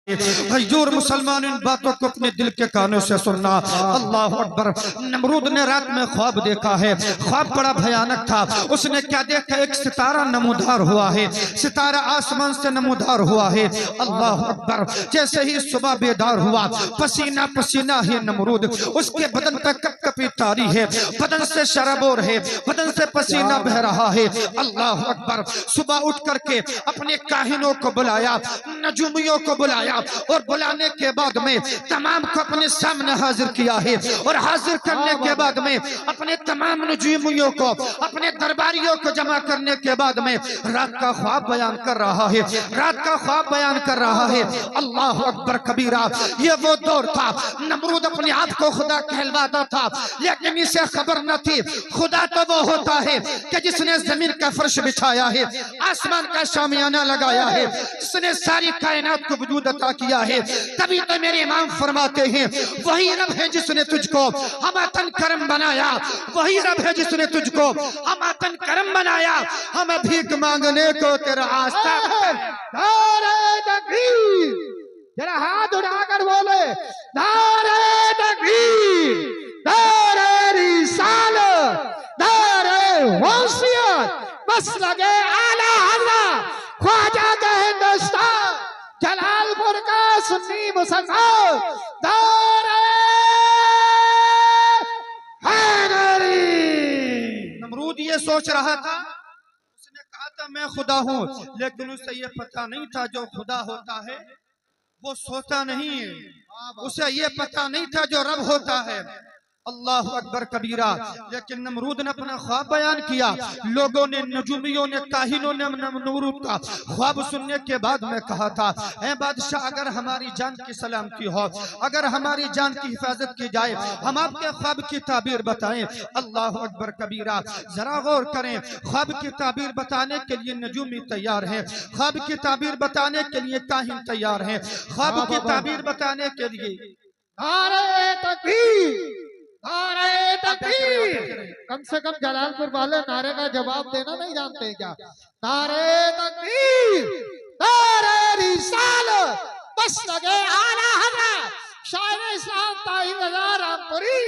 हजूर मुसलमान इन बातों को अपने दिल के कानों से सुनना। अल्लाह अकबर। नमरूद ने रात में ख्वाब देखा है। ख्वाब बड़ा भयानक था। उसने क्या देखा? एक सितारा नमूदार हुआ है। सितारा आसमान से नमूदार हुआ है। अल्लाह अकबर। जैसे ही सुबह बेदार हुआ, पसीना पसीना है नमरूद। उसके बदन पर कपकपी तारी है, बदन से शराबोर है, बदन से पसीना बह रहा है। अल्लाह अकबर। सुबह उठ करके अपने काहिनों को बुलाया, नजूमियों को बुलाया और बुलाने के बाद में तमाम को अपने सामने हाजिर किया है। और हाजिर करने के बाद में अपने तमाम नजूमियों को, अपने दरबारियों को जमा करने के बाद में रात का ख्वाब बयान कर रहा है। रात का ख्वाब बयान कर रहा है। अल्लाह अकबर कबीरा। ये वो दौर था, नमरूद अपने आप को खुदा कहलवाता था, लेकिन इसे खबर न थी खुदा तो वो होता है कि जिसने जमीन का फर्श बिछाया है, आसमान का शामियाना लगाया है, जिसने सारी कायनात को वजूद अता किया है। तभी तो मेरे इमाम फरमाते हैं, वही रब है जिसने तुझको हमातन करम बनाया, वही रब है जिसने तुझको हमातन करम बनाया। हमें भीख मांगने को तेरा आस्था। नारे तकबीर, जरा हाथ उठाकर बोले नारे तकबीर, नारे रिसालत, नारे वसीयत, बस लगे आला हज़रत ख्वाजा का हिंदुस्तान, जलालपुर का सुन्नी मुसलमान, नारे हैदरी। नमरूद ये सोच रहा था, उसने कहा था मैं खुदा हूँ, लेकिन उसे ये पता नहीं था जो खुदा होता है वो सोता नहीं है। उसे ये पता नहीं था जो रब होता है। अल्लाह अकबर कबीरा। लेकिन नमरूद ने अपना ख्वाब बयान किया। लोगों ने, नजूमियों ने, काहिनों ने नमरूद का ख्वाब सुनने के बाद में कहा था, ऐ बादशाह अगर हमारी जान की सलामती हो, अगर हमारी जान की हिफाजत की जाए, हम आपके ख्वाब की ताबीर बताएं। अल्लाह अकबर कबीरा। जरा गौर करें, ख्वाब की ताबीर बताने के लिए नजूमी तैयार है, ख्वाब की ताबीर बताने के लिए काहिन तैयार है, ख्वाब की ताबीर बताने के लिए नारे तकबीर, नारे तकबीर। कम से कम जलालपुर वाले नारे का जवाब देना नहीं जानते क्या? नारे तकबीर, नारे रिसालत, बस लगे आला हज़रत शायर इस्लाम ताहिर रज़ा रामपुरी,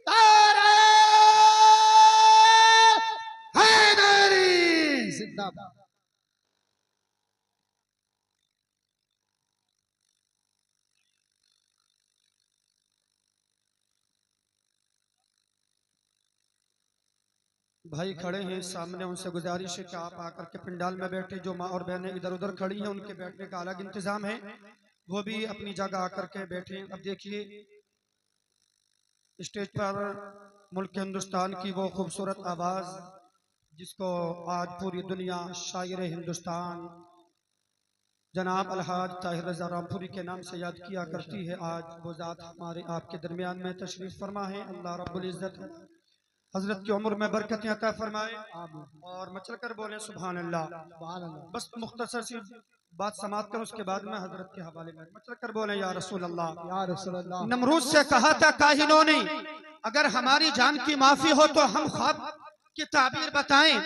नारे हैदरी जिंदाबाद। भाई खड़े हैं सामने, उनसे गुजारिश है कि आप आकर के पंडाल में बैठे। जो माँ और बहनें इधर उधर खड़ी हैं उनके बैठने का अलग इंतजाम है, वो भी अपनी जगह आकर के बैठे। अब देखिए स्टेज पर मुल्क हिंदुस्तान की वो खूबसूरत आवाज़ जिसको आज पूरी दुनिया शायर हिंदुस्तान जनाब अलहाज ताहिर रज़ा रामपुरी के नाम से याद किया करती है। आज वो ज़ात हमारे आपके दरमियान में तशरीफ़ फरमा है। अल्लाह रब्बुल इज़्ज़त हजरत की उम्र में बरकत अता फरमाए और मचल कर बोले सुभान अल्लाह। बस मुख्तसर सी बात समाप्त कर, उसके बाद में हजरत के हवाले में मचल कर बोले या रसूल अल्लाह, या रसूल अल्लाह। नमरूद से कहा था काहिनों ने, अगर हमारी जान की माफी हो तो हम ख्वाब की ताबीर बताएं।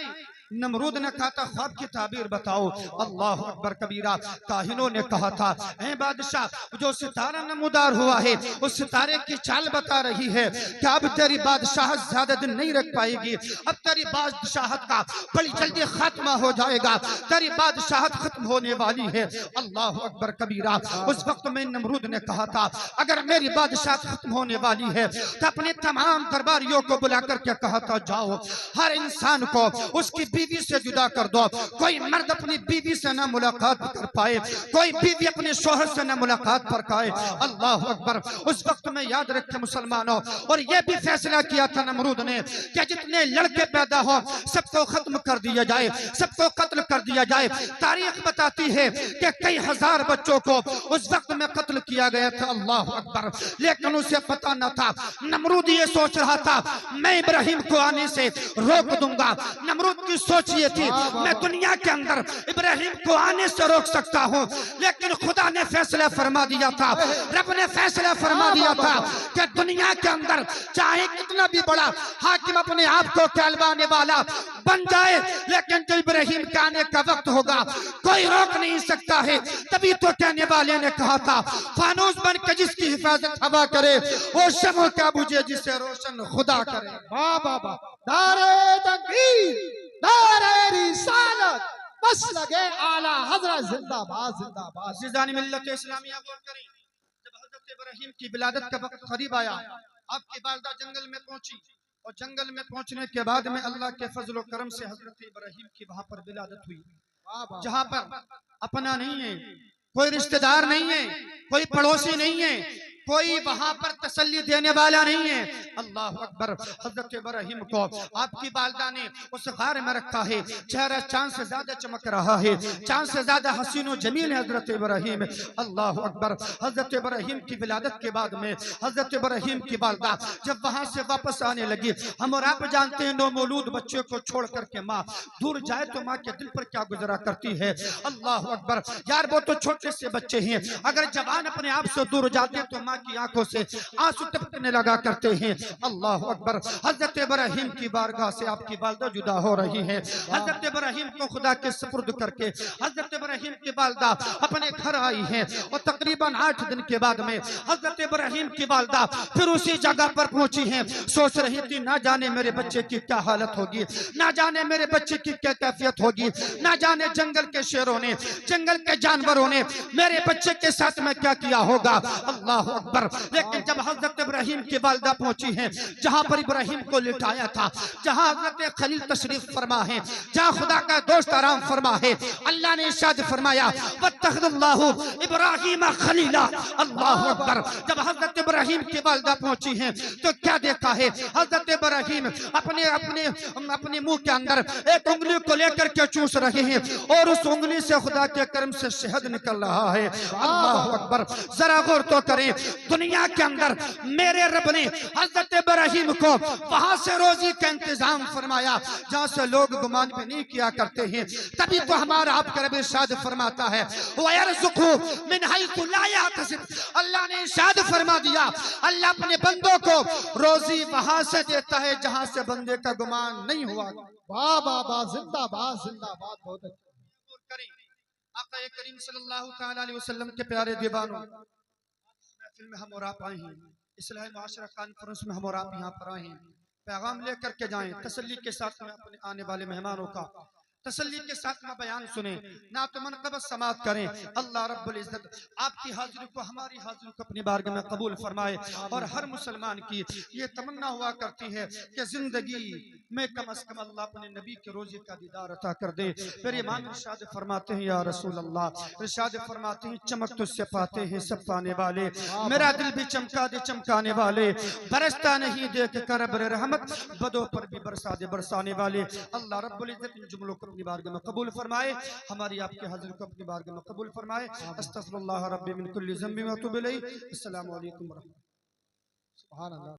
नमरूद ने कहा था ख्वाब की ताबीर बताओ। अल्लाह अकबर कबीरा। काहिनों ने कहा था, ऐ बादशाह जो सितारा नमूदार हुआ है उस सितारे की चाल बता रही है कि अब तेरी बादशाहत ज्यादा दिन नहीं रख पाएगी, अब तेरी बादशाहत का बड़ी जल्दी खात्मा हो जाएगा, तेरी बादशाहत खत्म होने वाली है। अल्लाह अकबर कबीरा। उस वक्त में नमरूद ने कहा था, अगर मेरी बादशाहत खत्म होने वाली है तो अपने तमाम दरबारियों को बुला करके कहा था, जाओ हर इंसान को उसकी बीवी से जुदा कर दो। कोई मर्द अपनी बीवी से ना मुलाकात कर पाए, कोई बीवी अपने शोहर से ना मुलाकात कर पाए। अल्लाह अकबर। उस वक्त में याद रखे मुसलमानों, और यह भी फैसला किया था नमरूद ने कि जितने लड़के पैदा हो सबको खत्म कर दिया जाए, सबको कत्ल कर दिया जाए। तारीख बताती है कि कई हजार बच्चों को उस वक्त में कत्ल किया गया था। अल्लाह अकबर। लेकिन उसे पता न था, नमरूद ये सोच रहा था मैं इब्राहिम को आने से रोक दूंगा। नमरूद की सोचिए थी मैं दुनिया के अंदर इब्राहिम को आने से रोक सकता हूँ, लेकिन खुदा ने फैसला फरमा दिया था, रब ने फैसला फरमा दिया था कि दुनिया के अंदर चाहे कितना भी बड़ा हाकिम अपने आप को कहलवाने वाला बन जाए, लेकिन जब इब्राहिम के आने का वक्त होगा कोई रोक नहीं सकता है। तभी तो कहने वाले ने कहा था फानूस बन के जिसकी हिफाजत हवा करे वो शम्ह क्या बुझे जिसे रोशन खुदा करे। वाह वाह वाह, नारे तकबीर, नारे रिसालत, बस लगे आला हजरत जिंदाबाद जिंदाबाद। अज़ीज़ान मिल्लत इस्लामिया गौर करें, जब हजरत इब्राहिम की विलादत का वक्त करीब आया, आपकी वालिदा जंगल में पहुंची और जंगल में पहुंचने के बाद में अल्लाह के फजल करम से हजरत इब्राहिम की वहां पर विलादत हुई, जहां पर अपना नहीं है, कोई रिश्तेदार नहीं है, कोई पड़ोसी नहीं है, कोई वहां पर तसल्ली देने वाला नहीं है। अल्लाह अकबर। हजरत इब्राहिम को आपकी वालिदा ने उस गार में रखा है, चेहरा चांद से ज्यादा चमक रहा है, चांद से ज्यादा हसीन और जमील है हजरत इब्राहिम। अल्लाह अकबर। हजरत इब्राहिम की विलादत के बाद में हजरत इब्राहिम की वालिदा जब वहां से वापस आने लगी, हम और आप जानते हैं नौमौलूद बच्चे को छोड़ करके माँ दूर जाए तो माँ के दिल पर क्या गुजरा करती है। अल्लाह अकबर। यार वो तो छोटे से बच्चे हैं, अगर जवान अपने आप से दूर जाते तो माँ की आंखों से आंसू टपकने लगा करते हैं। अल्लाह अकबर। हजरत इब्राहिम की बारगाह से आपकी वालिदा जुदा हो रही है। हजरत इब्राहिम को खुदा के सुपुर्द करके हजरत इब्राहिम की वालिदा अपने घर आई है और तकरीबन 8 दिन के बाद में हजरत इब्राहिम की वालिदा फिर उसी जगह पर पहुंची है। सोच रही थी ना जाने मेरे बच्चे की क्या हालत होगी, ना जाने मेरे बच्चे की क्या कैफियत होगी, ना जाने जंगल के शेरों ने, जंगल के जानवरों ने मेरे बच्चे के साथ में क्या किया होगा। अल्लाह अकबर। लेकिन जब हजरत इब्राहिम की वालिदा पहुंची है, जहां पर इब्राहिम को लिटाया था, जहां हजरत खलील तशरीफ फरमा है, जहां खुदा का दोस्त आराम फरमा है, अल्लाह ने इरशाद फरमाया वत्तखज़ल्लाहु इब्राहीम खलीला। अल्लाह अकबर। जब हजरत इब्राहिम की वालिदा पहुंची है तो क्या देखा है, हजरत इब्राहिम अपने अपने अपने मुंह के अंदर एक उंगली को लेकर के चूस रहे हैं और उस उंगली से खुदा के कर्म से शहद निकल रहा है। अल्लाह अकबर। जरा गौर तो करें, दुनिया के अंदर मेरे रब ने हजरत इब्राहिम को वहां से रोजी का इंतजाम फरमाया जहां से लोग गुमान भी नहीं किया करते हैं। तभी तो हमारा आपका रब इरशाद फरमाता है वयरज़ुक़हु मिन हैसु ला यहतसिब। अल्लाह ने इरशाद फरमा दिया, अल्लाह अपने बंदों को रोजी वहां से देता है जहां से बंदे का गुमान नहीं हुआ। वाह वाह वाह, जिंदाबाद जिंदाबाद। बहुत अच्छा। आका करीम सल्लल्लाहु तआला अलैहि वसल्लम के प्यारे दीवानों, महफिल में हम और आप आए हैं, इस्लाही मुआशरा कॉन्फ्रेंस में हम और आप यहाँ पर आए हैं, पैगाम लेकर के जाएं, तसल्ली के साथ में अपने आने वाले मेहमानों का तसल्ली के साथ में बयान सुने, ना तो मनक़बत समात करें। अल्लाह रब्बुल इज्जत आपकी हाजिरी को, हमारी हाजिरी को अपनी बारगाह में कबूल फरमाए। और हर मुसलमान की ये तमन्ना हुआ करती है कि जिंदगी में कम अज कम अल्लाह अपने नबी के रोजे का दीदार अता कर दे। फिर इमाम इरशाद फरमाते हैं या रसूल अल्लाह, इरशाद फरमाते हैं चमक तुझसे पाते हैं सब पाने वाले, मेरा दिल भी चमका दे चमकाने वाले, बरसता नहीं देख कर अब्र रहमत, बदों पर भी बरसा दे बरसाने वाले। अल्लाह रब्बुल इज्जत इन जुमलों को अपनी बारगाह में कबूल फरमाए, हमारी आपके हाजिर को अपनी बारगाह में कबूल फरमाए। अस्तगफिरुल्लाह रब्बी मिन कुल्ली ज़ंबि व अतूबु इलैहि। अस्सलामु अलैकुम व रहमतुल्लाह। सुभान अल्लाह।